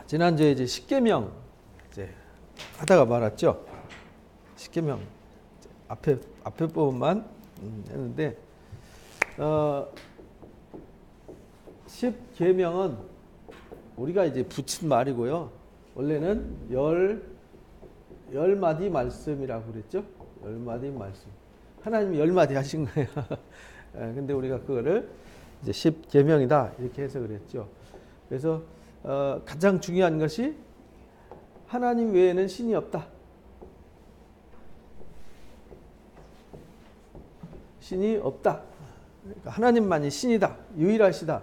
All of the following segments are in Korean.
지난주에 이제 십계명 이제 하다가 말았죠. 십계명 앞에 부분만 했는데 십계명은 우리가 이제 붙인 말이고요. 원래는 열 마디 말씀이라고 그랬죠. 10마디 말씀. 하나님이 10마디 하신 거예요. 근데 우리가 그거를 이제 십계명이다 이렇게 해서 그랬죠. 그래서 가장 중요한 것이 하나님 외에는 신이 없다. 신이 없다. 그러니까 하나님만이 신이다. 유일하시다.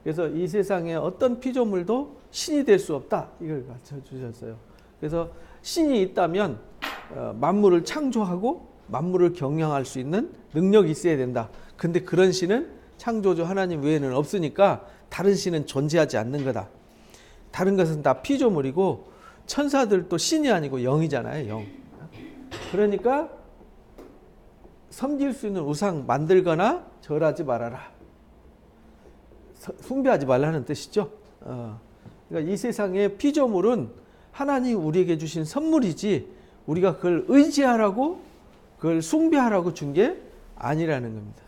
그래서 이 세상에 어떤 피조물도 신이 될 수 없다. 이걸 가르쳐 주셨어요. 그래서 신이 있다면 만물을 창조하고 만물을 경영할 수 있는 능력이 있어야 된다. 근데 그런 신은 창조주 하나님 외에는 없으니까 다른 신은 존재하지 않는 거다. 다른 것은 다 피조물이고 천사들도 신이 아니고 영이잖아요. 영. 그러니까 섬길 수 있는 우상 만들거나 절하지 말아라. 숭배하지 말라는 뜻이죠. 그러니까 이 세상의 피조물은 하나님 우리에게 주신 선물이지 우리가 그걸 의지하라고 그걸 숭배하라고 준 게 아니라는 겁니다.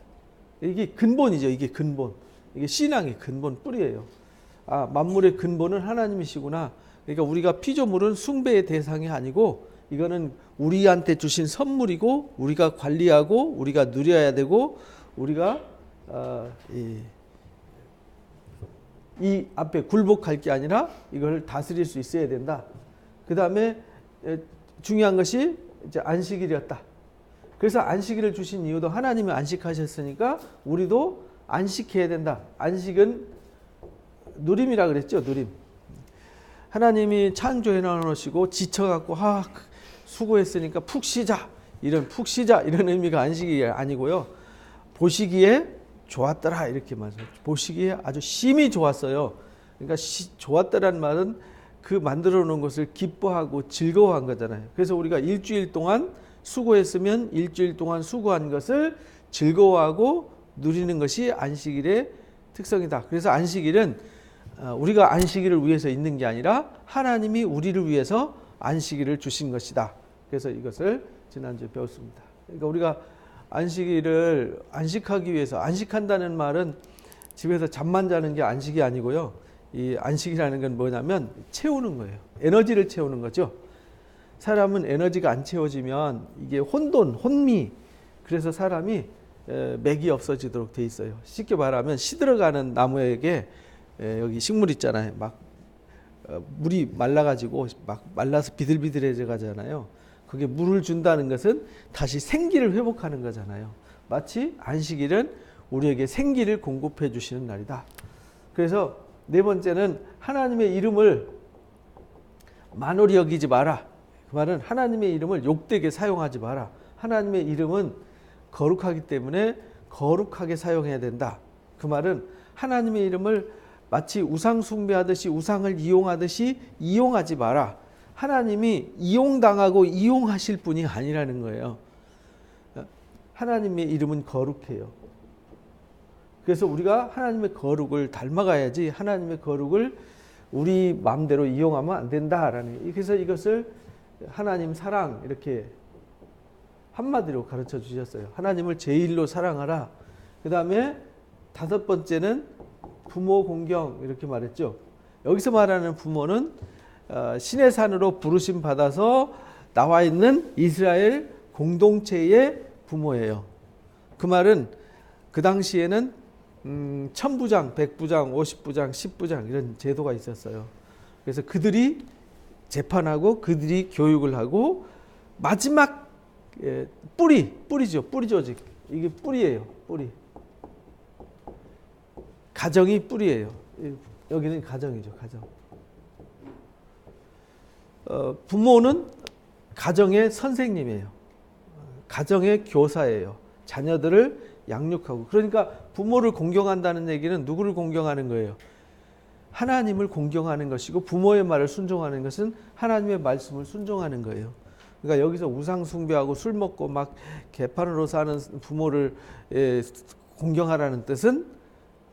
이게 근본이죠. 이게 근본. 이게 신앙의 근본 뿌리예요. 만물의 근본은 하나님이시구나. 그러니까 우리가 피조물은 숭배의 대상이 아니고 이거는 우리한테 주신 선물이고 우리가 관리하고 우리가 누려야 되고 우리가 이 앞에 굴복할 게 아니라 이걸 다스릴 수 있어야 된다. 그 다음에 중요한 것이 이제 안식일이었다. 그래서 안식일을 주신 이유도 하나님이 안식하셨으니까 우리도 안식해야 된다. 안식은 누림이라 그랬죠. 누림. 하나님이 창조해 놓으시고 지쳐갖고 수고했으니까 푹 쉬자. 이런 의미가 안식이 아니고요. 보시기에 좋았더라 이렇게 말해요. 보시기에 아주 심히 좋았어요. 그러니까 좋았더란 말은 그 만들어 놓은 것을 기뻐하고 즐거워한 거잖아요. 그래서 우리가 일주일 동안 수고했으면 일주일 동안 수고한 것을 즐거워하고 누리는 것이 안식일의 특성이다. 그래서 안식일은 우리가 안식일을 위해서 있는 게 아니라 하나님이 우리를 위해서 안식일을 주신 것이다. 그래서 이것을 지난주에 배웠습니다. 그러니까 우리가 안식일을 안식하기 위해서 안식한다는 말은 집에서 잠만 자는 게 안식이 아니고요. 이 안식이라는 건 뭐냐면 채우는 거예요. 에너지를 채우는 거죠. 사람은 에너지가 안 채워지면 이게 혼미. 그래서 사람이 맥이 없어지도록 돼 있어요. 쉽게 말하면 시들어가는 나무에게 여기 식물 있잖아요. 막 물이 말라가지고 막 말라서 비들비들해져 가잖아요. 그게 물을 준다는 것은 다시 생기를 회복하는 거잖아요. 마치 안식일은 우리에게 생기를 공급해 주시는 날이다. 그래서 네 번째는 하나님의 이름을 만홀히 여기지 마라. 그 말은 하나님의 이름을 욕되게 사용하지 마라. 하나님의 이름은 거룩하기 때문에 거룩하게 사용해야 된다. 그 말은 하나님의 이름을 마치 우상 숭배하듯이 우상을 이용하듯이 이용하지 마라. 하나님이 이용당하고 이용하실 분이 아니라는 거예요. 하나님의 이름은 거룩해요. 그래서 우리가 하나님의 거룩을 닮아가야지 하나님의 거룩을 우리 마음대로 이용하면 안 된다라는 거예요. 그래서 이것을 하나님 사랑 이렇게 한마디로 가르쳐 주셨어요. 하나님을 제일로 사랑하라. 그 다음에 다섯 번째는 부모 공경 이렇게 말했죠. 여기서 말하는 부모는 신의 산으로 부르심 받아서 나와 있는 이스라엘 공동체의 부모예요. 그 말은 그 당시에는 천부장, 백부장, 50부장, 10부장 이런 제도가 있었어요. 그래서 그들이 재판하고 그들이 교육을 하고 마지막 뿌리죠. 뿌리 조직. 이게 뿌리예요. 뿌리. 가정이 뿌리예요. 여기는 가정이죠. 가정. 부모는 가정의 선생님이에요. 가정의 교사예요. 자녀들을 양육하고. 그러니까 부모를 공경한다는 얘기는 누구를 공경하는 거예요? 하나님을 공경하는 것이고 부모의 말을 순종하는 것은 하나님의 말씀을 순종하는 거예요. 그러니까 여기서 우상 숭배하고 술 먹고 막 개판으로 사는 부모를 공경하라는 뜻은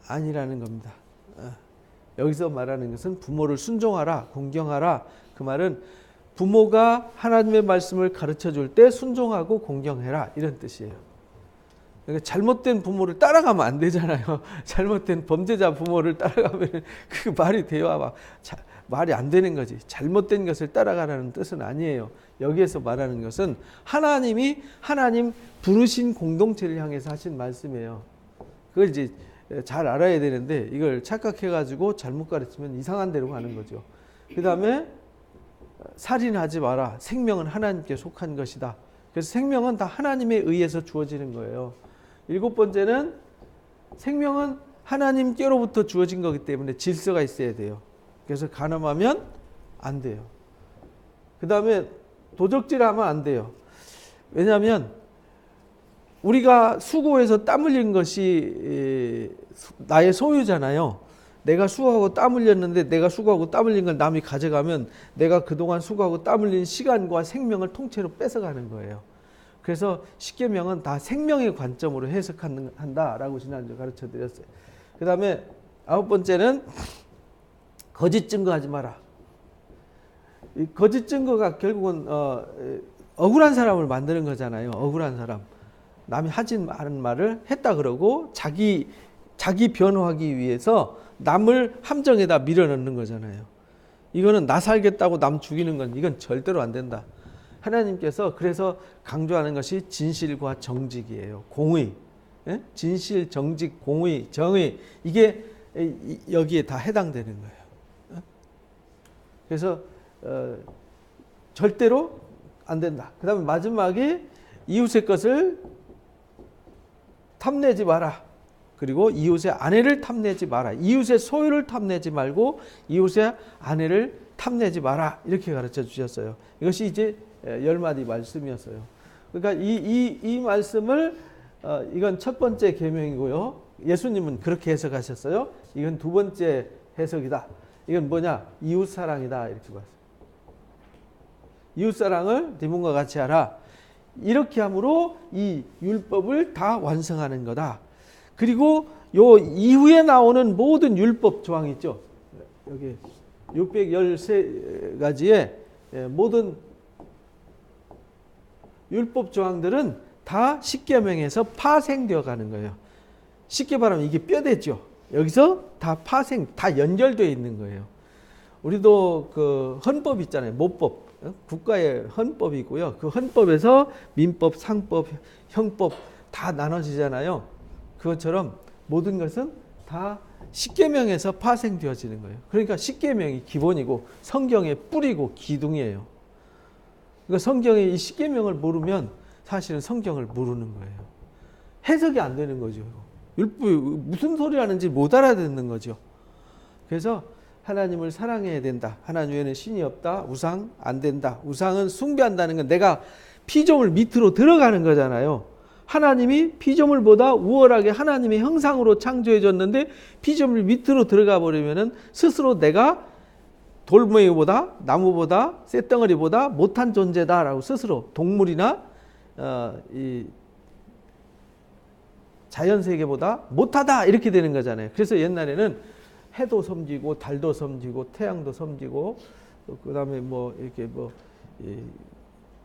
아니라는 겁니다. 여기서 말하는 것은 부모를 순종하라, 공경하라. 그 말은 부모가 하나님의 말씀을 가르쳐 줄 때 순종하고 공경해라, 이런 뜻이에요. 그러니까 잘못된 부모를 따라가면 안 되잖아요. 잘못된 범죄자 부모를 따라가면 그 말이 돼야 말이 안 되는 거지. 잘못된 것을 따라가라는 뜻은 아니에요. 여기에서 말하는 것은 하나님이 하나님 부르신 공동체를 향해서 하신 말씀이에요. 그걸 이제 잘 알아야 되는데 이걸 착각해가지고 잘못 가르치면 이상한 데로 가는 거죠. 그 다음에 살인하지 마라. 생명은 하나님께 속한 것이다. 그래서 생명은 다 하나님에 의해서 주어지는 거예요. 7번째는 생명은 하나님께로부터 주어진 거기 때문에 질서가 있어야 돼요. 그래서 간음하면 안 돼요. 그 다음에 도적질하면 안 돼요. 왜냐하면 우리가 수고해서 땀 흘린 것이 나의 소유잖아요. 내가 수고하고 땀 흘렸는데 내가 수고하고 땀 흘린 걸 남이 가져가면 내가 그동안 수고하고 땀 흘린 시간과 생명을 통째로 뺏어가는 거예요. 그래서 십계명은 다 생명의 관점으로 해석한다라고 지난주에 가르쳐 드렸어요. 그 다음에 9번째는 거짓 증거하지 마라. 이 거짓 증거가 결국은 억울한 사람을 만드는 거잖아요. 억울한 사람. 남이 하지 않은 말을 했다 그러고 자기 변호하기 위해서 남을 함정에다 밀어넣는 거잖아요. 이거는 나 살겠다고 남 죽이는 건 이건 절대로 안 된다. 하나님께서 그래서 강조하는 것이 진실과 정직이에요. 공의. 예? 진실, 정직, 공의, 정의. 이게 여기에 다 해당되는 거예요. 그래서 절대로 안 된다. 그 다음에 마지막에 이웃의 것을 탐내지 마라. 그리고 이웃의 아내를 탐내지 마라. 이웃의 소유를 탐내지 말고 이웃의 아내를 탐내지 마라. 이렇게 가르쳐 주셨어요. 이것이 이제 10마디 말씀이었어요. 그러니까 이 말씀을 이건 첫 번째 계명이고요. 예수님은 그렇게 해석하셨어요. 이건 두 번째 해석이다. 이건 뭐냐? 이웃 사랑이다. 이렇게 봤어요. 이웃 사랑을 네 몸과 같이 하라. 이렇게 함으로 이 율법을 다 완성하는 거다. 그리고 요 이후에 나오는 모든 율법 조항이 있죠. 여기 613가지의 모든 율법 조항들은 다 십계명에서 파생되어 가는 거예요. 쉽게 말하면 이게 뼈대죠. 여기서 다 다 연결되어 있는 거예요. 우리도 그 헌법 있잖아요. 모법. 국가의 헌법이고요. 그 헌법에서 민법, 상법, 형법 다 나눠지잖아요. 그것처럼 모든 것은 다 십계명에서 파생되어지는 거예요. 그러니까 십계명이 기본이고 성경의 뿌리고 기둥이에요. 그러니까 성경의 이 십계명을 모르면 사실은 성경을 모르는 거예요. 해석이 안 되는 거죠. 율법이 무슨 소리 하는지 못 알아듣는 거죠. 그래서 하나님을 사랑해야 된다. 하나님 외에는 신이 없다. 우상 안 된다. 우상은 숭배한다는 건 내가 피조물 밑으로 들어가는 거잖아요. 하나님이 피조물보다 우월하게 하나님의 형상으로 창조해 줬는데 피조물 밑으로 들어가 버리면은 스스로 내가 돌멩이보다 나무보다 쇳덩어리보다 못한 존재다라고 스스로 동물이나 이 자연 세계보다 못하다 이렇게 되는 거잖아요. 그래서 옛날에는 해도 섬기고 달도 섬기고 태양도 섬기고 그다음에 뭐 이렇게 뭐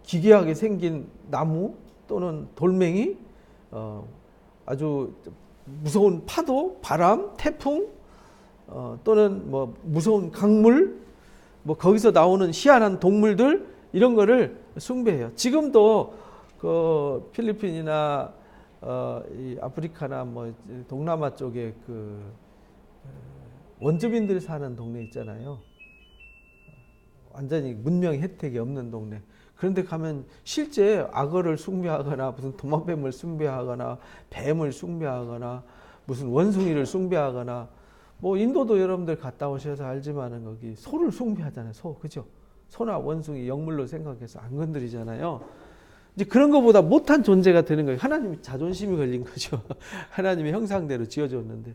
기괴하게 생긴 나무 또는 돌멩이 아주 무서운 파도, 바람, 태풍 또는 뭐 무서운 강물 뭐 거기서 나오는 희한한 동물들 이런 거를 숭배해요. 지금도 그 필리핀이나 이 아프리카나 뭐 동남아 쪽에 그 원주민들 사는 동네 있잖아요. 완전히 문명 혜택이 없는 동네. 그런데 가면 실제 악어를 숭배하거나 무슨 도마뱀을 숭배하거나 뱀을 숭배하거나 무슨 원숭이를 숭배하거나 뭐 인도도 여러분들 갔다 오셔서 알지만은 거기 소를 숭배하잖아요. 소, 그죠? 소나 원숭이 영물로 생각해서 안 건드리잖아요. 이제 그런 것보다 못한 존재가 되는 거예요. 하나님이 자존심이 걸린 거죠. 하나님의 형상대로 지어줬는데.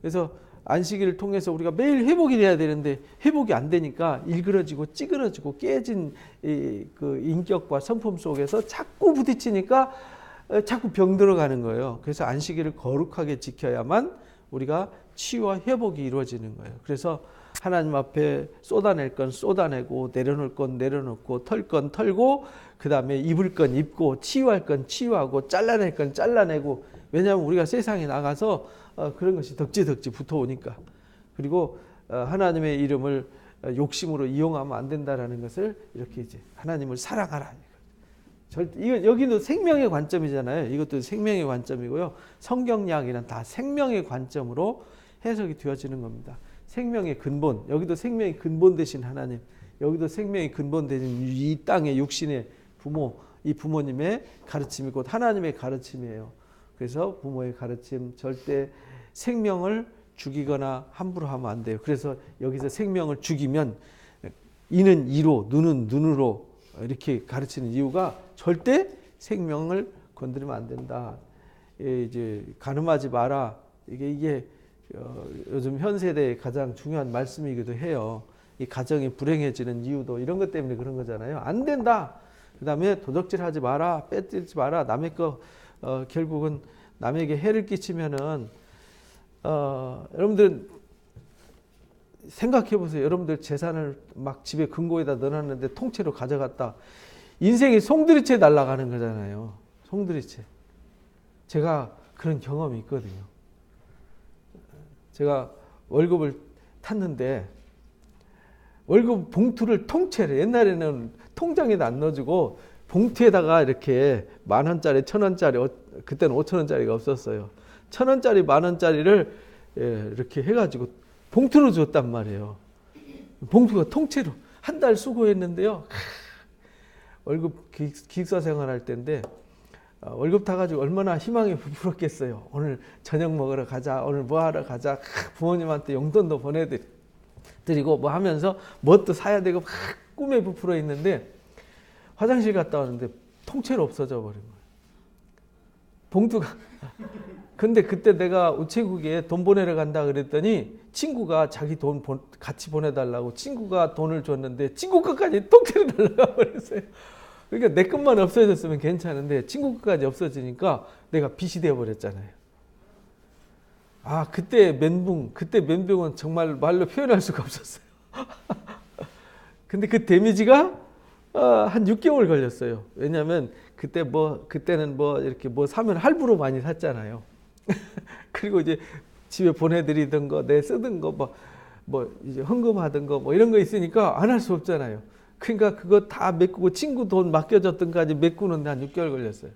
그래서 안식일을 통해서 우리가 매일 회복이 돼야 되는데 회복이 안 되니까 일그러지고 찌그러지고 깨진 그 인격과 성품 속에서 자꾸 부딪히니까 자꾸 병 들어가는 거예요. 그래서 안식일을 거룩하게 지켜야만 우리가 치유와 회복이 이루어지는 거예요. 그래서 하나님 앞에 쏟아낼 건 쏟아내고 내려놓을 건 내려놓고 털 건 털고 그 다음에 입을 건 입고 치유할 건 치유하고 잘라낼 건 잘라내고 왜냐하면 우리가 세상에 나가서 그런 것이 덕지덕지 붙어오니까 그리고 하나님의 이름을 욕심으로 이용하면 안 된다라는 것을 이렇게 이제 하나님을 사랑하라. 이거 여기도 생명의 관점이잖아요. 이것도 생명의 관점이고요. 성경 이야기는 다 생명의 관점으로 해석이 되어지는 겁니다. 생명의 근본, 여기도 생명의 근본 되신 하나님, 여기도 생명의 근본 되신 이 땅의 육신의 부모, 이 부모님의 가르침이 곧 하나님의 가르침이에요. 그래서 부모의 가르침, 절대 생명을 죽이거나 함부로 하면 안 돼요. 그래서 여기서 생명을 죽이면 이는 이로, 눈은 눈으로 이렇게 가르치는 이유가 절대 생명을 건드리면 안 된다. 이제 가늠하지 마라. 이게 요즘 현 세대의 가장 중요한 말씀이기도 해요. 이 가정이 불행해지는 이유도 이런 것 때문에 그런 거잖아요. 안 된다. 그다음에 도적질하지 마라, 빼뜨리지 마라. 남의 거 결국은 남에게 해를 끼치면은 여러분들 생각해 보세요. 여러분들 재산을 막 집에 금고에다 넣어놨는데 통째로 가져갔다. 인생이 송두리째 날아가는 거잖아요. 송두리째. 제가 그런 경험이 있거든요. 제가 월급을 탔는데 월급 봉투를 통째로 옛날에는 통장에다 안 넣어주고 봉투에다가 이렇게 10,000원짜리, 1,000원짜리 그때는 5,000원짜리가 없었어요. 1,000원짜리, 10,000원짜리를 이렇게 해가지고 봉투로 줬단 말이에요. 봉투가 통째로 한 달 수고했는데요. 월급 기숙사 생활할 때인데 월급 타가지고 얼마나 희망이 부풀었겠어요. 오늘 저녁 먹으러 가자. 오늘 뭐 하러 가자. 부모님한테 용돈도 보내드리고 뭐 하면서 뭣도 사야 되고 막 꿈에 부풀어 있는데 화장실 갔다 왔는데 통째로 없어져 버린 거예요. 봉투가. 근데 그때 내가 우체국에 돈 보내러 간다 그랬더니 친구가 자기 돈 같이 보내달라고 친구가 돈을 줬는데 친구 것까지 통째로 날라가 버렸어요. 그러니까 내 것만 없어졌으면 괜찮은데 친구 것까지 없어지니까 내가 빚이 되어버렸잖아요. 아, 그때 멘붕은 정말 말로 표현할 수가 없었어요. 근데 그 데미지가 한 6개월 걸렸어요. 왜냐하면 그때는 이렇게 사면 할부로 많이 샀잖아요. 그리고 이제 집에 보내드리던 거, 내 쓰던 거, 이제 헌금하던 거, 이런 거 있으니까 안 할 수 없잖아요. 그러니까 그거 다 메꾸고 친구 돈 맡겨줬던까지 메꾸는데 한 6개월 걸렸어요.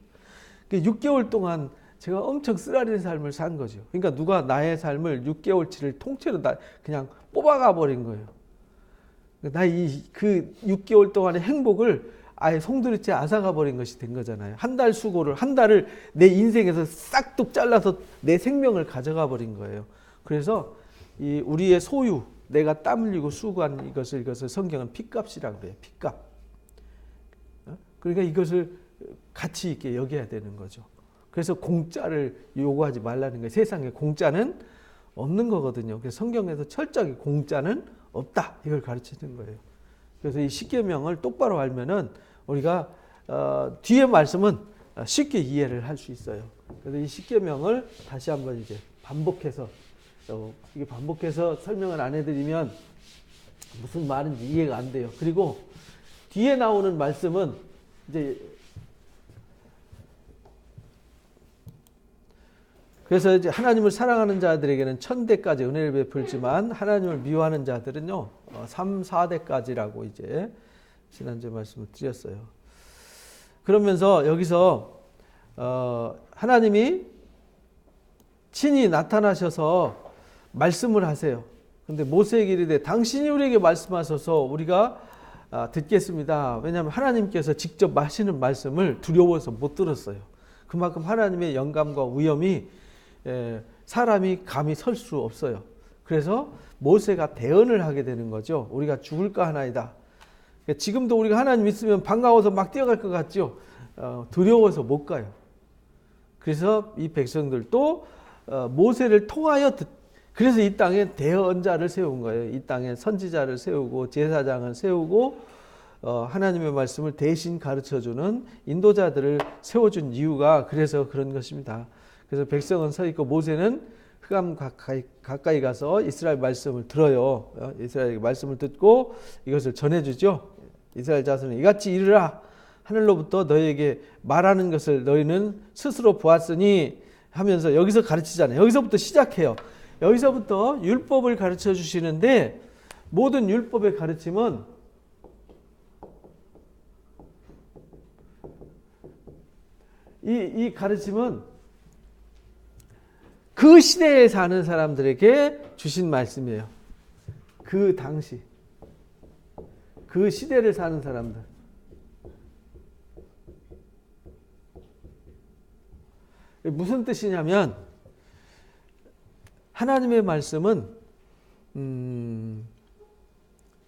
6개월 동안 제가 엄청 쓰라린 삶을 산 거죠. 그러니까 누가 나의 삶을 6개월치를 통째로 다 그냥 뽑아가 버린 거예요. 그 6개월 동안의 행복을 아예 송두리째 앗아가 버린 것이 된 거잖아요. 한 달을 내 인생에서 싹둑 잘라서 내 생명을 가져가 버린 거예요. 그래서 이 우리의 소유, 내가 땀 흘리고 수고한 이것을 성경은 핏값이라고 해요. 핏값. 그러니까 이것을 가치 있게 여겨야 되는 거죠. 그래서 공짜를 요구하지 말라는 거예요. 세상에 공짜는 없는 거거든요. 그래서 성경에서 철저하게 공짜는 없다. 이걸 가르치는 거예요. 그래서 이 십계명을 똑바로 알면은 우리가 뒤에 말씀은 쉽게 이해를 할 수 있어요. 그래서 이 십계명을 다시 한번 이제 반복해서 이게 반복해서 설명을 안 해드리면 무슨 말인지 이해가 안 돼요. 그리고 뒤에 나오는 말씀은 이제 그래서 이제 하나님을 사랑하는 자들에게는 1000대까지 은혜를 베풀지만 하나님을 미워하는 자들은요 3, 4대까지라고 이제 지난주에 말씀을 드렸어요. 그러면서 여기서 하나님이 친히 나타나셔서 말씀을 하세요. 근데 모세에게 이르되 당신이 우리에게 말씀하셔서 우리가 듣겠습니다. 왜냐하면 하나님께서 직접 하시는 말씀을 두려워서 못 들었어요. 그만큼 하나님의 영감과 위엄이 사람이 감히 설 수 없어요. 그래서 모세가 대언을 하게 되는 거죠. 우리가 죽을까 하나이다. 지금도 우리가 하나님 있으면 반가워서 막 뛰어갈 것 같죠. 두려워서 못 가요. 그래서 이 백성들도 모세를 통하여 그래서 이 땅에 대언자를 세운 거예요. 이 땅에 선지자를 세우고 제사장을 세우고 하나님의 말씀을 대신 가르쳐주는 인도자들을 세워준 이유가 그래서 그런 것입니다. 그래서 백성은 서 있고 모세는 흑암 가까이 가서 이스라엘 말씀을 들어요. 이스라엘 말씀을 듣고 이것을 전해주죠. 이스라엘 자손은 이같이 이르라. 하늘로부터 너희에게 말하는 것을 너희는 스스로 보았으니 하면서 여기서 가르치잖아요. 여기서부터 시작해요. 여기서부터 율법을 가르쳐 주시는데 모든 율법의 가르침은 이 가르침은 그 시대에 사는 사람들에게 주신 말씀이에요. 그 당시 그 시대를 사는 사람들. 무슨 뜻이냐면 하나님의 말씀은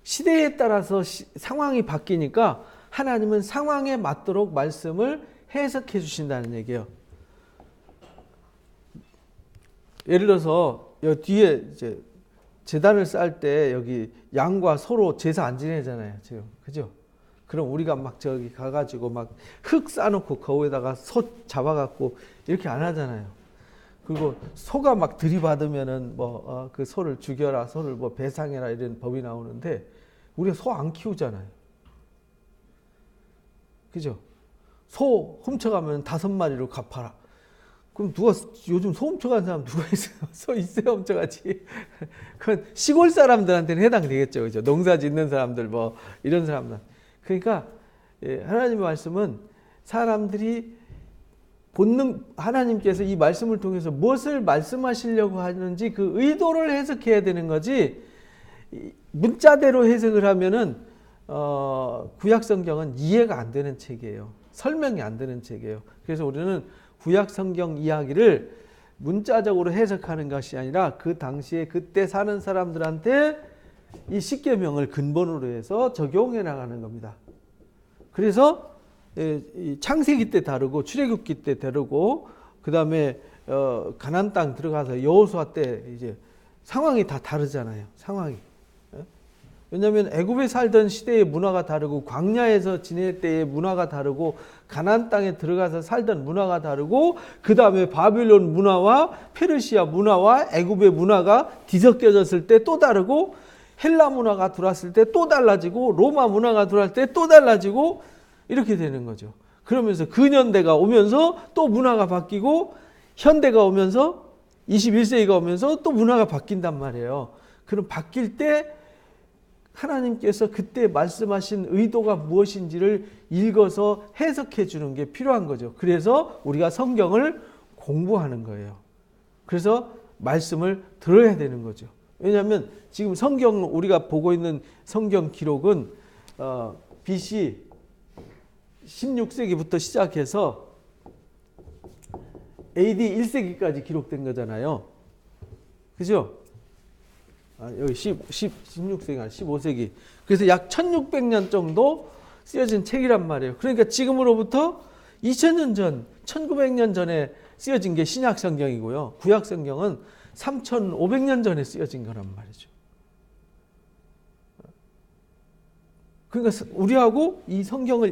시대에 따라서 상황이 바뀌니까 하나님은 상황에 맞도록 말씀을 해석해 주신다는 얘기예요. 예를 들어서 여기 뒤에 이제 제단을 쌓을 때 여기 양과 소로 제사 안 지내잖아요. 지금 그죠? 그럼 우리가 막 저기 가가지고 막 흙 쌓아놓고 거기에다가 소 잡아갖고 이렇게 안 하잖아요. 그리고 소가 막 들이받으면은 뭐 그 소를 죽여라, 소를 뭐 배상해라 이런 법이 나오는데 우리가 소 안 키우잖아요. 그죠? 소 훔쳐가면 5마리로 갚아라. 그럼 누가 요즘 소 훔쳐간 사람 누가 있어요? 소 있어야 훔쳐가지. 그건 시골 사람들한테는 해당되겠죠, 그죠? 농사 짓는 사람들 뭐 이런 사람들. 그러니까 하나님의 말씀은 사람들이 하나님께서 이 말씀을 통해서 무엇을 말씀하시려고 하는지 그 의도를 해석해야 되는 거지. 문자대로 해석을 하면은 구약 성경은 이해가 안 되는 책이에요. 설명이 안 되는 책이에요. 그래서 우리는 구약 성경 이야기를 문자적으로 해석하는 것이 아니라 그 당시에 그때 사는 사람들한테 이 십계명을 근본으로 해서 적용해 나가는 겁니다. 그래서 창세기 때 다르고 출애굽기 때 다르고 그다음에 가나안 땅 들어가서 여호수아 때 이제 상황이 다 다르잖아요. 상황이. 왜냐하면 애굽에 살던 시대의 문화가 다르고 광야에서 지낼 때의 문화가 다르고 가나안 땅에 들어가서 살던 문화가 다르고 그 다음에 바빌론 문화와 페르시아 문화와 애굽의 문화가 뒤섞여졌을 때 또 다르고 헬라 문화가 들어왔을 때 또 달라지고 로마 문화가 들어왔을 때 또 달라지고 이렇게 되는 거죠. 그러면서 근현대가 오면서 또 문화가 바뀌고 현대가 오면서 21세기가 오면서 또 문화가 바뀐단 말이에요. 그럼 바뀔 때 하나님께서 그때 말씀하신 의도가 무엇인지를 읽어서 해석해 주는 게 필요한 거죠. 그래서 우리가 성경을 공부하는 거예요. 그래서 말씀을 들어야 되는 거죠. 왜냐하면 지금 우리가 보고 있는 성경 기록은 BC 16세기부터 시작해서 AD 1세기까지 기록된 거잖아요. 그죠? 여기 16세기 아니 15세기. 그래서 약 1600년 정도 쓰여진 책이란 말이에요. 그러니까 지금으로부터 2000년 전, 1900년 전에 쓰여진 게 신약 성경이고요. 구약 성경은 3500년 전에 쓰여진 거란 말이죠. 그러니까 우리하고 이 성경을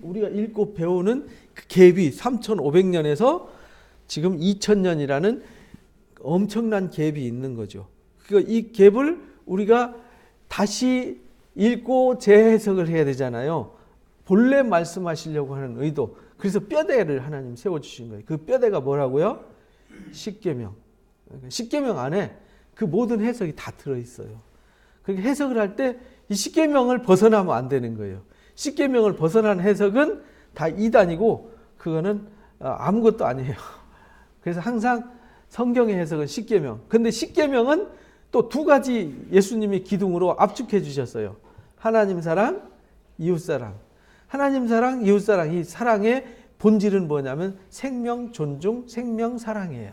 우리가 읽고 배우는 그 갭이 3500년에서 지금 2000년이라는 엄청난 갭이 있는 거죠. 그러니까 이 갭을 우리가 다시 읽고 재해석을 해야 되잖아요. 본래 말씀하시려고 하는 의도. 그래서 뼈대를 하나님 세워주신 거예요. 그 뼈대가 뭐라고요? 십계명. 십계명 안에 그 모든 해석이 다 들어있어요. 그러니까 해석을 할 때 이 십계명을 벗어나면 안 되는 거예요. 십계명을 벗어난 해석은 다 이단이고 그거는 아무것도 아니에요. 그래서 항상 성경의 해석은 십계명. 근데 십계명은 또 두 가지 예수님이 기둥으로 압축해 주셨어요. 하나님 사랑, 이웃 사랑. 하나님 사랑, 이웃 사랑. 이 사랑의 본질은 뭐냐면 생명 존중, 생명 사랑이에요.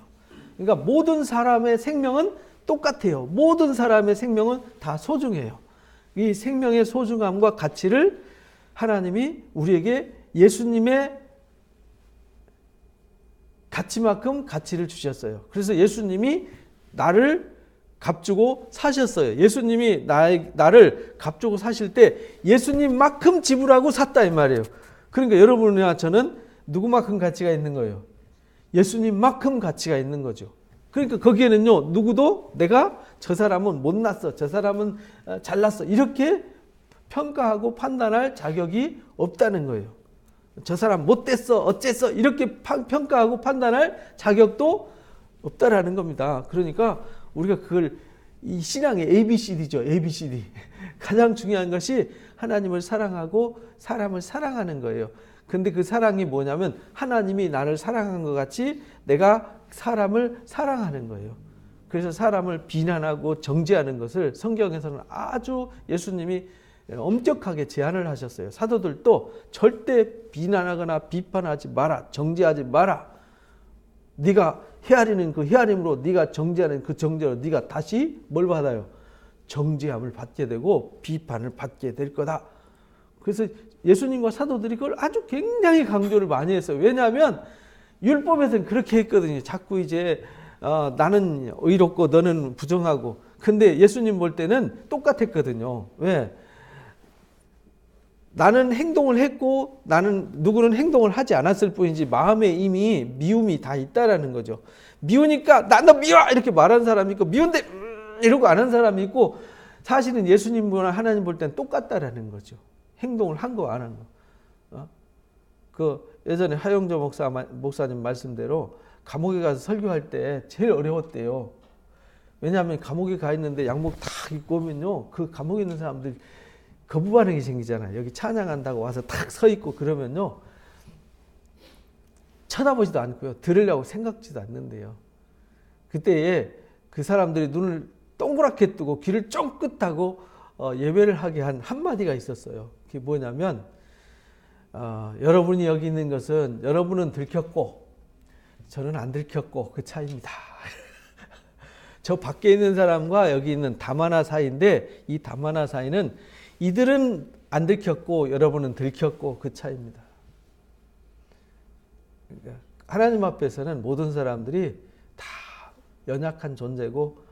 그러니까 모든 사람의 생명은 똑같아요. 모든 사람의 생명은 다 소중해요. 이 생명의 소중함과 가치를 하나님이 우리에게 예수님의 가치만큼 가치를 주셨어요. 그래서 예수님이 나를 값주고 사셨어요. 예수님이 나를 값주고 사실 때 예수님만큼 지불하고 샀다 이 말이에요. 그러니까 여러분이나 저는 누구만큼 가치가 있는 거예요? 예수님만큼 가치가 있는 거죠. 그러니까 거기에는요, 누구도 내가 저 사람은 못났어, 저 사람은 잘났어, 이렇게 평가하고 판단할 자격이 없다는 거예요. 저 사람 못됐어, 어쨌어, 이렇게 평가하고 판단할 자격도 없다라는 겁니다. 그러니까 우리가 그걸 이 신앙의 ABCD죠. ABCD. 가장 중요한 것이 하나님을 사랑하고 사람을 사랑하는 거예요. 근데 그 사랑이 뭐냐면 하나님이 나를 사랑한 것 같이 내가 사람을 사랑하는 거예요. 그래서 사람을 비난하고 정죄하는 것을 성경에서는 아주 예수님이 엄격하게 제한을 하셨어요. 사도들도 절대 비난하거나 비판하지 마라. 정죄하지 마라. 네가 헤아리는 그 헤아림으로 네가 정죄하는 그 정죄로 네가 다시 뭘 받아요? 정죄함을 받게 되고 비판을 받게 될 거다. 그래서 예수님과 사도들이 그걸 아주 굉장히 강조를 많이 했어요. 왜냐하면 율법에서는 그렇게 했거든요. 자꾸 이제 나는 의롭고 너는 부정하고. 근데 예수님 볼 때는 똑같았거든요. 왜? 나는 행동을 했고 나는 누구는 행동을 하지 않았을 뿐이지 마음에 이미 미움이 다 있다라는 거죠. 미우니까 나 너 미워 이렇게 말하는 사람이 있고 미운데 이러고 안 한 사람이 있고 사실은 예수님과 하나님 볼 때는 똑같다라는 거죠. 행동을 한 거 안 한 거. 그 예전에 하영조 목사님 말씀대로 감옥에 가서 설교할 때 제일 어려웠대요. 왜냐하면 감옥에 가 있는데 양복 딱 입고 오면요 그 감옥에 있는 사람들 거부 반응이 생기잖아요. 여기 찬양한다고 와서 탁 서 있고 그러면요. 쳐다보지도 않고요. 들으려고 생각지도 않는데요. 그때에 그 사람들이 눈을 동그랗게 뜨고 귀를 쫑긋하고 예배를 하게 한 한마디가 있었어요. 그게 뭐냐면 여러분이 여기 있는 것은 여러분은 들켰고 저는 안 들켰고 그 차이입니다. 저 밖에 있는 사람과 여기 있는 다마나 사이인데 이 다마나 사이는 이들은 안 들켰고 여러분은 들켰고 그 차이입니다. 그러니까 하나님 앞에서는 모든 사람들이 다 연약한 존재고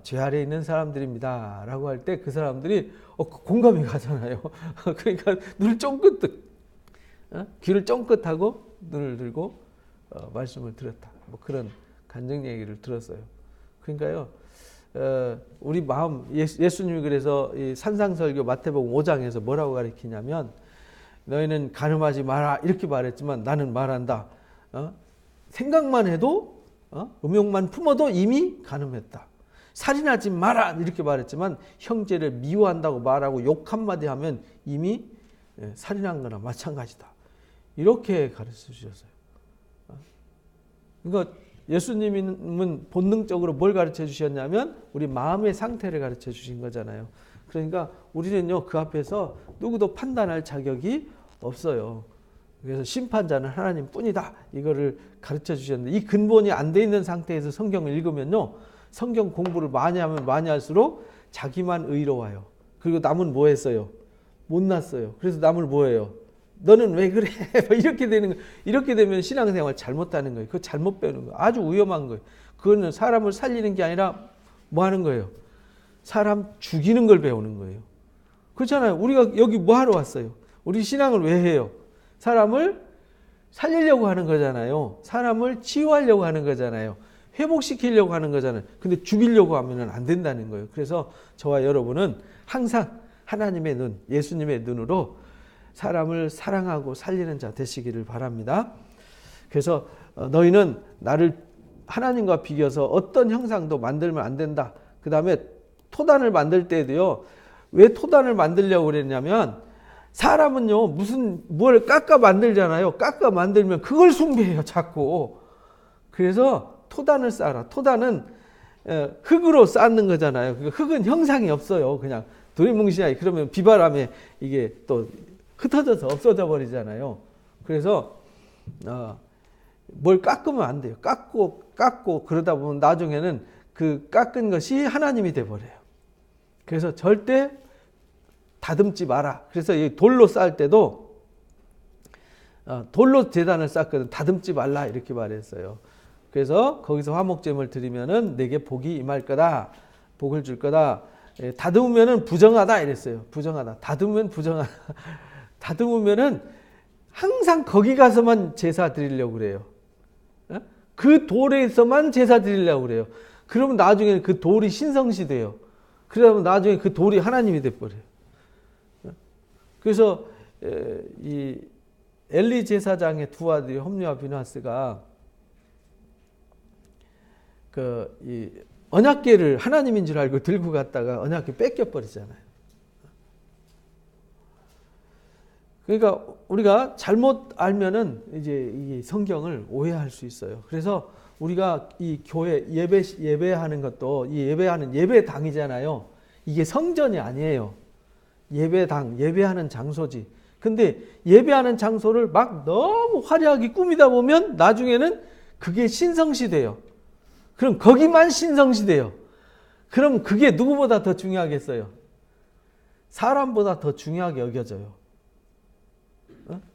죄 아래에 있는 사람들입니다 라고 할 때 그 사람들이 공감이 가잖아요. 그러니까 눈을 쫑긋 귀를 쫑긋하고 눈을 들고 말씀을 들었다. 뭐 그런 간증 얘기를 들었어요. 그러니까요. 우리 마음 예수님이 그래서 이 산상설교 마태복음 5장에서 뭐라고 가르치냐면 너희는 간음하지 마라 이렇게 말했지만 나는 말한다. 생각만 해도 음욕만 품어도 이미 간음했다. 살인하지 마라 이렇게 말했지만 형제를 미워한다고 말하고 욕 한마디 하면 이미 살인한 거나 마찬가지다. 이렇게 가르쳐 주셨어요. 그러니까 예수님은 본능적으로 뭘 가르쳐 주셨냐면 우리 마음의 상태를 가르쳐 주신 거잖아요. 그러니까 우리는요 그 앞에서 누구도 판단할 자격이 없어요. 그래서 심판자는 하나님 뿐이다. 이거를 가르쳐 주셨는데 이 근본이 안 돼 있는 상태에서 성경을 읽으면요. 성경 공부를 많이 하면 많이 할수록 자기만 의로워요. 그리고 남은 뭐 했어요? 못났어요. 그래서 남을 뭐 해요? 너는 왜 그래? 이렇게 되는 거. 이렇게 되면 신앙생활 잘못하는 거예요. 그거 잘못 배우는 거예요. 아주 위험한 거예요. 그거는 사람을 살리는 게 아니라 뭐 하는 거예요? 사람 죽이는 걸 배우는 거예요. 그렇잖아요. 우리가 여기 뭐 하러 왔어요? 우리 신앙을 왜 해요? 사람을 살리려고 하는 거잖아요. 사람을 치유하려고 하는 거잖아요. 회복시키려고 하는 거잖아요. 근데 죽이려고 하면 안 된다는 거예요. 그래서 저와 여러분은 항상 하나님의 눈, 예수님의 눈으로 사람을 사랑하고 살리는 자 되시기를 바랍니다. 그래서 너희는 나를 하나님과 비교해서 어떤 형상도 만들면 안 된다. 그 다음에 토단을 만들 때도요. 왜 토단을 만들려고 그랬냐면 사람은요. 무슨 뭘 깎아 만들잖아요. 깎아 만들면 그걸 숭배해요. 자꾸. 그래서 토단을 쌓아라. 토단은 흙으로 쌓는 거잖아요. 흙은 형상이 없어요. 그냥 두리뭉실하게. 그러면 비바람에 이게 또 흩어져서 없어져 버리잖아요. 그래서 뭘 깎으면 안 돼요. 깎고 그러다 보면 나중에는 그 깎은 것이 하나님이 돼 버려요. 그래서 절대 다듬지 마라. 그래서 이 돌로 쌓을 때도 돌로 제단을 쌓거든 다듬지 말라 이렇게 말했어요. 그래서 거기서 화목제물 드리면은 내게 복이 임할 거다. 복을 줄 거다. 다듬으면은 부정하다 이랬어요. 부정하다. 다듬으면 부정하다. 다듬으면은 항상 거기 가서만 제사 드리려고 그래요. 그 돌에서만 제사 드리려고 그래요. 그러면 나중에 그 돌이 신성시 돼요. 그러면 나중에 그 돌이 하나님이 돼버려요. 그래서 이 엘리 제사장의 두 아들이 홈리와 비나스가 이 언약궤를 하나님인 줄 알고 들고 갔다가 언약궤 뺏겨버리잖아요. 그러니까 우리가 잘못 알면은 이제 이 성경을 오해할 수 있어요. 그래서 우리가 이 교회 예배하는 것도 이 예배하는 예배당이잖아요. 이게 성전이 아니에요. 예배당, 예배하는 장소지. 근데 예배하는 장소를 막 너무 화려하게 꾸미다 보면 나중에는 그게 신성시 돼요. 그럼 거기만 신성시 돼요. 그럼 그게 누구보다 더 중요하겠어요? 사람보다 더 중요하게 여겨져요.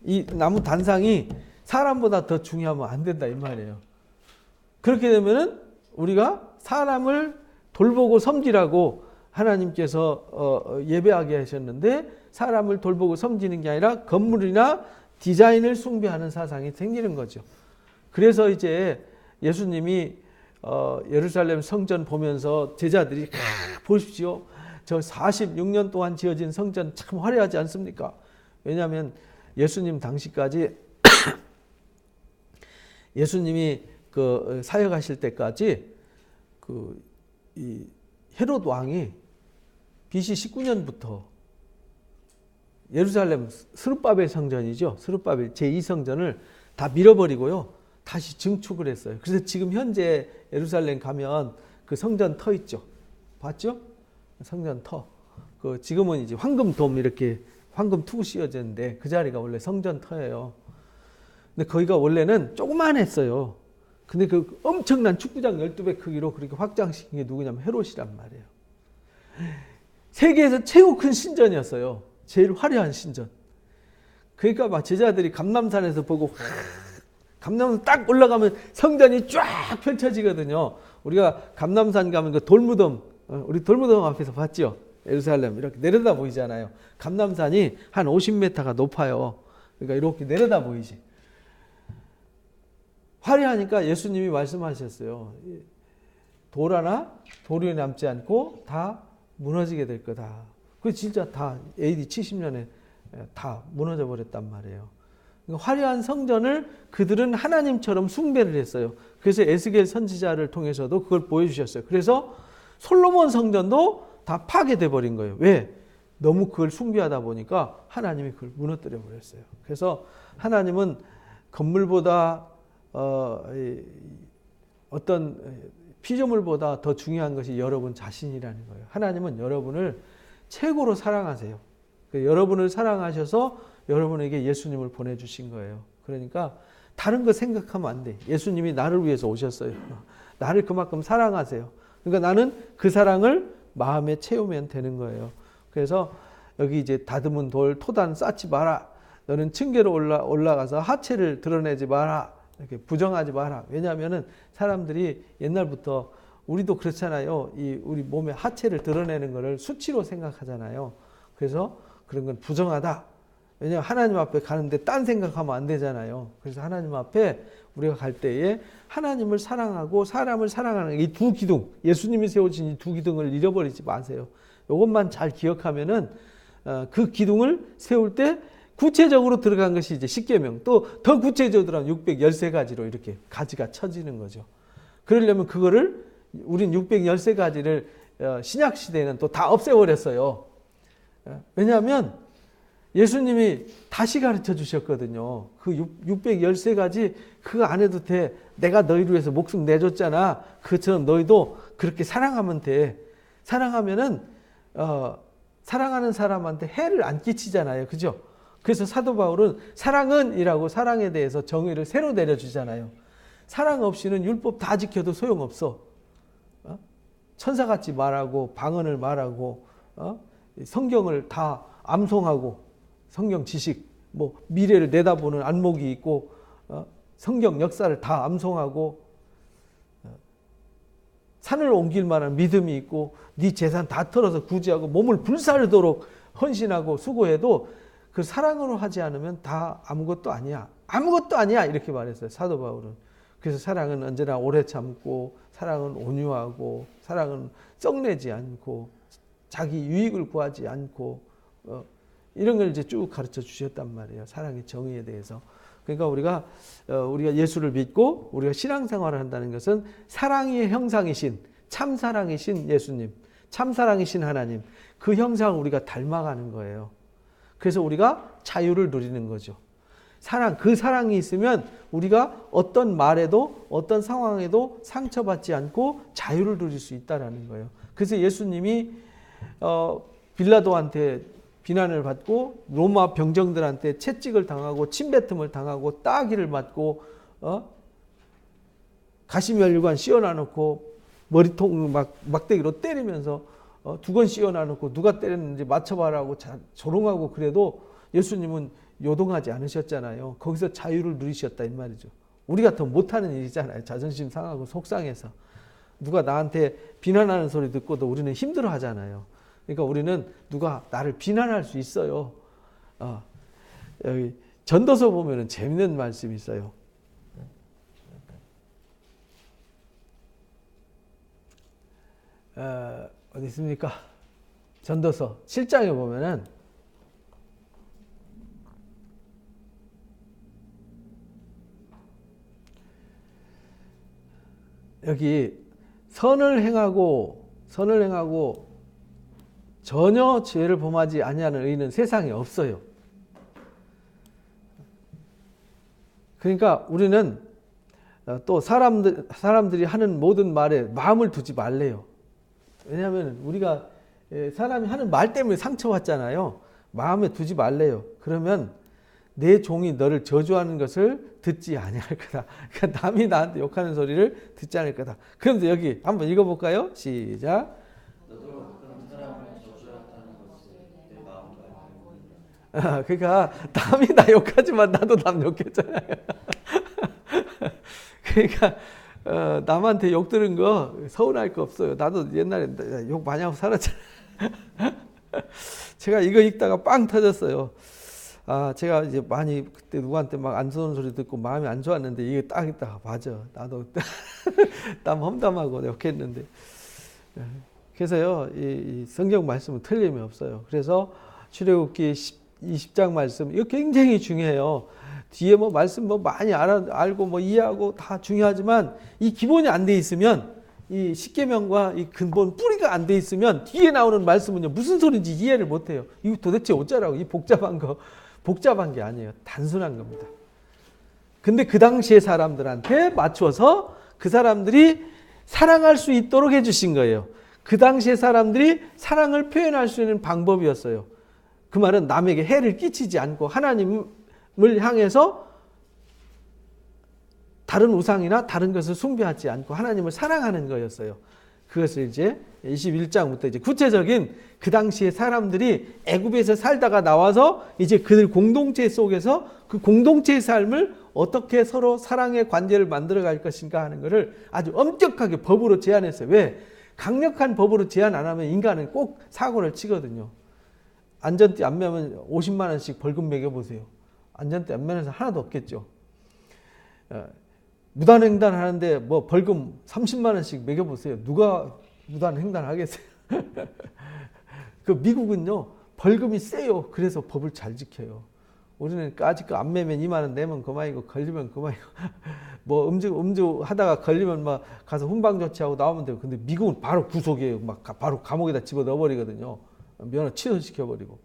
이 나무 단상이 사람보다 더 중요하면 안 된다 이 말이에요. 그렇게 되면은 우리가 사람을 돌보고 섬기라고 하나님께서 예배하게 하셨는데 사람을 돌보고 섬기는 게 아니라 건물이나 디자인을 숭배하는 사상이 생기는 거죠. 그래서 이제 예수님이 예루살렘 성전 보면서 제자들이 보십시오. 저 46년 동안 지어진 성전 참 화려하지 않습니까? 왜냐하면 예수님 당시까지 예수님이 그 사역하실 때까지 이 헤롯 왕이 BC 19년부터 예루살렘 스룹바벨 성전이죠. 스룹바벨 제2성전을 다 밀어버리고요. 다시 증축을 했어요. 그래서 지금 현재 예루살렘 가면 그 성전 터 있죠. 봤죠? 성전 터. 지금은 이제 황금돔 이렇게 황금 투구 씌워졌는데 그 자리가 원래 성전 터예요. 근데 거기가 원래는 조그만했어요. 근데 그 엄청난 축구장 12배 크기로 그렇게 확장시킨 게 누구냐면 헤롯이란 말이에요. 세계에서 최고 큰 신전이었어요. 제일 화려한 신전. 그러니까 막 제자들이 감람산에서 보고 감람산 딱 올라가면 성전이 쫙 펼쳐지거든요. 우리가 감람산 가면 그 돌무덤, 우리 돌무덤 앞에서 봤죠? 예루살렘 이렇게 내려다 보이잖아요. 감람산이 한 50m가 높아요. 그러니까 이렇게 내려다 보이지. 화려하니까 예수님이 말씀하셨어요. 돌 하나 돌이 남지 않고 다 무너지게 될 거다. 그 진짜 다 AD 70년에 다 무너져 버렸단 말이에요. 그러니까 화려한 성전을 그들은 하나님처럼 숭배를 했어요. 그래서 에스겔 선지자를 통해서도 그걸 보여주셨어요. 그래서 솔로몬 성전도 다 파괴돼 버린 거예요. 왜? 너무 그걸 숭배하다 보니까 하나님이 그걸 무너뜨려 버렸어요. 그래서 하나님은 건물보다 어떤 피조물보다 더 중요한 것이 여러분 자신이라는 거예요. 하나님은 여러분을 최고로 사랑하세요. 여러분을 사랑하셔서 여러분에게 예수님을 보내주신 거예요. 그러니까 다른 거 생각하면 안 돼. 예수님이 나를 위해서 오셨어요. 나를 그만큼 사랑하세요. 그러니까 나는 그 사랑을 마음에 채우면 되는 거예요. 그래서 여기 이제 다듬은 돌, 토단 쌓지 마라. 너는 층계로 올라가서 하체를 드러내지 마라. 이렇게 부정하지 마라. 왜냐하면은 사람들이 옛날부터 우리도 그렇잖아요. 우리 몸의 하체를 드러내는 것을 수치로 생각하잖아요. 그래서 그런 건 부정하다. 왜냐하면 하나님 앞에 가는데 딴 생각하면 안 되잖아요. 그래서 하나님 앞에 우리가 갈 때에 하나님을 사랑하고 사람을 사랑하는 이 두 기둥, 예수님이 세우신 이 두 기둥을 잃어버리지 마세요. 이것만 잘 기억하면은 그 기둥을 세울 때 구체적으로 들어간 것이 이제 십계명, 또 더 구체적으로 들어간 613가지로 이렇게 가지가 쳐지는 거죠. 그러려면 그거를 우린 613가지를 신약 시대에는 또 다 없애버렸어요. 왜냐하면 예수님이 다시 가르쳐 주셨거든요. 그 613가지 그거 안 해도 돼. 내가 너희를 위해서 목숨 내줬잖아. 그처럼 너희도 그렇게 사랑하면 돼. 사랑하면은 사랑하는 사람한테 해를 안 끼치잖아요. 그죠? 그래서 사도 바울은 사랑은 이라고 사랑에 대해서 정의를 새로 내려주잖아요. 사랑 없이는 율법 다 지켜도 소용없어. 천사같이 말하고 방언을 말하고 성경을 다 암송하고 성경 지식, 뭐 미래를 내다보는 안목이 있고 성경 역사를 다 암송하고 산을 옮길 만한 믿음이 있고 네 재산 다 털어서 구제하고 몸을 불사르도록 헌신하고 수고해도 그 사랑으로 하지 않으면 다 아무것도 아니야. 아무것도 아니야. 이렇게 말했어요. 사도 바울은. 그래서 사랑은 언제나 오래 참고, 사랑은 온유하고, 사랑은 썩내지 않고, 자기 유익을 구하지 않고, 이런 걸 이제 쭉 가르쳐 주셨단 말이에요. 사랑의 정의에 대해서. 그러니까 우리가 예수를 믿고 우리가 신앙생활을 한다는 것은 사랑의 형상이신, 참사랑이신 예수님, 참사랑이신 하나님, 그 형상을 우리가 닮아가는 거예요. 그래서 우리가 자유를 누리는 거죠. 그 사랑이 있으면 우리가 어떤 말에도 어떤 상황에도 상처받지 않고 자유를 누릴 수 있다는 거예요. 그래서 예수님이 빌라도한테 비난을 받고 로마 병정들한테 채찍을 당하고 침뱉음을 당하고 따귀를 맞고 가시면류관 씌워놔놓고 머리통 막대기로 때리면서 두건 씌워놔놓고 누가 때렸는지 맞춰봐라고 조롱하고 그래도 예수님은 요동하지 않으셨잖아요. 거기서 자유를 누리셨다 이 말이죠. 우리 같으면 못하는 일이잖아요. 자존심 상하고 속상해서. 누가 나한테 비난하는 소리 듣고도 우리는 힘들어 하잖아요. 그러니까 우리는 누가 나를 비난할 수 있어요. 여기 전도서 보면은 재밌는 말씀이 있어요. 어디 있습니까? 전도서 7장에 보면은 여기 선을 행하고 전혀 죄를 범하지 아니하는 의인은 세상에 없어요. 그러니까 우리는 또 사람들이 하는 모든 말에 마음을 두지 말래요. 왜냐하면 우리가 사람이 하는 말 때문에 상처받잖아요. 마음에 두지 말래요. 그러면 내 종이 너를 저주하는 것을 듣지 아니할 거다. 그러니까 남이 나한테 욕하는 소리를 듣지 않을 거다. 그런데 여기 한번 읽어볼까요? 시작. 그러니까 남이 나 욕하지만 나도 남 욕했잖아요. 그러니까 남한테 욕 들은 거 서운할 거 없어요. 나도 옛날에 욕 많이 하고 살았잖아요. 제가 이거 읽다가 빵 터졌어요. 제가 이제 많이 그때 누구한테 막 안 좋은 소리 듣고 마음이 안 좋았는데 이게 딱 있다가 맞아. 나도 남 험담하고 욕했는데. 그래서요, 이 성경 말씀은 틀림이 없어요. 그래서 출애굽기 20장 말씀 이거 굉장히 중요해요. 뒤에 뭐 말씀 뭐 많이 알고 뭐 이해하고 다 중요하지만 이 기본이 안 돼 있으면 이 십계명과 이 근본 뿌리가 안 돼 있으면 뒤에 나오는 말씀은요 무슨 소리인지 이해를 못 해요. 이거 도대체 어쩌라고 이 복잡한 게 아니에요. 단순한 겁니다. 근데 그 당시의 사람들한테 맞춰서 그 사람들이 사랑할 수 있도록 해주신 거예요. 그 당시의 사람들이 사랑을 표현할 수 있는 방법이었어요. 그 말은 남에게 해를 끼치지 않고 하나님을 향해서 다른 우상이나 다른 것을 숭배하지 않고 하나님을 사랑하는 거였어요. 그것을 이제 21장부터 이제 구체적인 그 당시에 사람들이 애굽에서 살다가 나와서 이제 그들 공동체 속에서 그 공동체의 삶을 어떻게 서로 사랑의 관계를 만들어 갈 것인가 하는 것을 아주 엄격하게 법으로 제한했어요. 왜? 강력한 법으로 제한 안 하면 인간은 꼭 사고를 치거든요. 안전띠 안 매면 50만 원씩 벌금 매겨보세요. 안전띠 안 매는 사람 하나도 없겠죠. 무단횡단 하는데 뭐 벌금 30만 원씩 매겨보세요. 누가 무단횡단 하겠어요? 그 미국은요 벌금이 세요. 그래서 법을 잘 지켜요. 우리는 아직 안 매면 2만 원 내면 그만이고 걸리면 그만이고 뭐 음주 하다가 걸리면 막 가서 훈방 조치하고 나오면 돼요. 근데 미국은 바로 구속이에요. 막 바로 감옥에다 집어 넣어버리거든요. 면허 취소시켜버리고.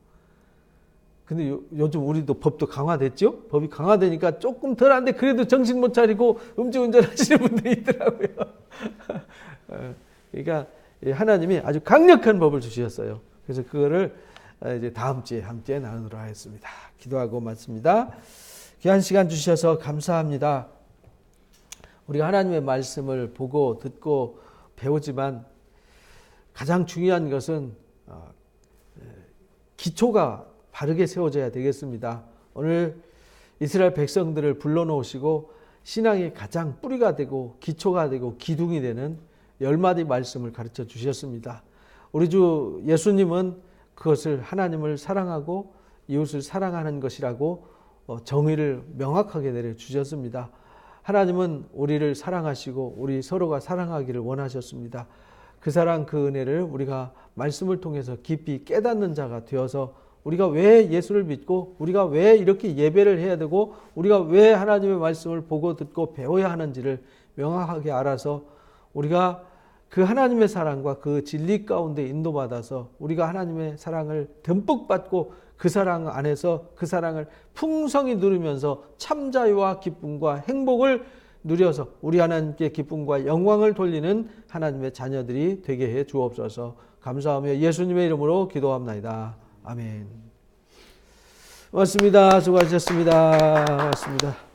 근데 요즘 우리도 법도 강화됐죠? 법이 강화되니까 조금 덜한데 그래도 정신 못 차리고 음주운전 하시는 분들이 있더라고요. 그러니까 하나님이 아주 강력한 법을 주셨어요. 그래서 그거를 이제 다음 주에 함께 나누도록 하겠습니다. 기도하고 마칩니다. 귀한 시간 주셔서 감사합니다. 우리가 하나님의 말씀을 보고 듣고 배우지만 가장 중요한 것은 기초가 바르게 세워져야 되겠습니다. 오늘 이스라엘 백성들을 불러놓으시고 신앙의 가장 뿌리가 되고 기초가 되고 기둥이 되는 10마디 말씀을 가르쳐 주셨습니다. 우리 주 예수님은 그것을 하나님을 사랑하고 이웃을 사랑하는 것이라고 정의를 명확하게 내려주셨습니다. 하나님은 우리를 사랑하시고 우리 서로가 사랑하기를 원하셨습니다. 그 사랑 그 은혜를 우리가 말씀을 통해서 깊이 깨닫는 자가 되어서 우리가 왜 예수를 믿고 우리가 왜 이렇게 예배를 해야 되고 우리가 왜 하나님의 말씀을 보고 듣고 배워야 하는지를 명확하게 알아서 우리가 그 하나님의 사랑과 그 진리 가운데 인도받아서 우리가 하나님의 사랑을 듬뿍 받고 그 사랑 안에서 그 사랑을 풍성히 누리면서 참 자유와 기쁨과 행복을 누려서 우리 하나님께 기쁨과 영광을 돌리는 하나님의 자녀들이 되게 해 주옵소서. 감사하며 예수님의 이름으로 기도합나이다. 아멘. 고맙습니다. 수고하셨습니다. 고맙습니다.